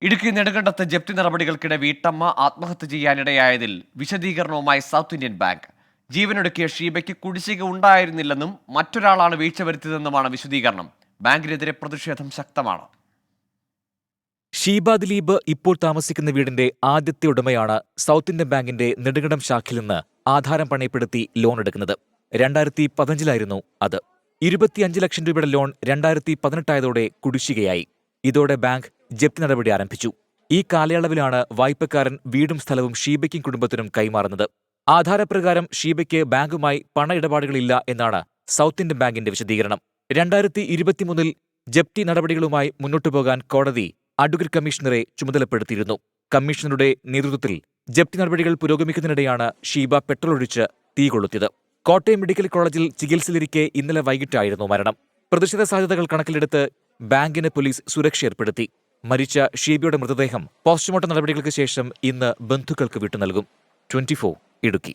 ഇടുക്കി നെടുങ്കണ്ടത്ത് ജപ്തി നടപടികൾക്കിടെ വീട്ടമ്മ ആത്മഹത്യ ചെയ്യാനിടയായതിൽ വിശദീകരണവുമായി സൗത്ത് ഇന്ത്യൻ ബാങ്ക്. ജീവനൊടുക്കിയ ഷീബയ്ക്ക് കുടിശ്ശിക ഉണ്ടായിരുന്നില്ലെന്നും മറ്റൊരാളാണ് വീഴ്ച വരുത്തിയതെന്നുമാണ് വിശദീകരണം. ബാങ്കിനെതിരെ പ്രതിഷേധം ശക്തമാണ്. ഷീബ ദിലീപ് ഇപ്പോൾ താമസിക്കുന്ന വീടിന്റെ ആദ്യത്തെ ഉടമയാണ് സൗത്ത് ഇന്ത്യൻ ബാങ്കിന്റെ നെടുങ്കണ്ടം ശാഖയിൽ നിന്ന് ആധാരം പണയപ്പെടുത്തി ലോൺ എടുക്കുന്നത്. 2015 അത്. 25 ലക്ഷം രൂപയുടെ ലോൺ 2018 കുടിശ്ശികയായി. ഇതോടെ ബാങ്ക് ജപ്തി നടപടി ആരംഭിച്ചു. ഈ കാലയളവിലാണ് വായ്പക്കാരൻ വീടും സ്ഥലവും ഷീബയ്ക്കും കുടുംബത്തിനും കൈമാറുന്നത്. ആധാരപ്രകാരം ഷീബയ്ക്ക് ബാങ്കുമായി പണ ഇടപാടുകളില്ല എന്നാണ് സൗത്ത് ഇന്ത്യൻ ബാങ്കിന്റെ വിശദീകരണം. 2023 ജപ്തി നടപടികളുമായി മുന്നോട്ടുപോകാൻ കോടതി അഡ്വക്കേറ്റ് കമ്മീഷണറെ ചുമതലപ്പെടുത്തിയിരുന്നു. കമ്മീഷണറുടെ നേതൃത്വത്തിൽ ജപ്തി നടപടികൾ പുരോഗമിക്കുന്നതിനിടെയാണ് ഷീബ പെട്രോൾ ഒഴിച്ച് തീ കൊളുത്തിയത്. കോട്ടയം മെഡിക്കൽ കോളേജിൽ ചികിത്സയിലിരിക്കെ ഇന്നലെ വൈകിട്ടായിരുന്നു മരണം. പ്രതിഷേധ സാധ്യതകൾ കണക്കിലെടുത്ത് ബാങ്കിന് പോലീസ് സുരക്ഷ ഏർപ്പെടുത്തി. മരിച്ച ഷീബയുടെ മൃതദേഹം പോസ്റ്റ്മോർട്ടം നടപടികൾക്ക് ശേഷം ഇന്ന് ബന്ധുക്കൾക്ക് വിട്ടുനൽകും. 24 ഇടുക്കി.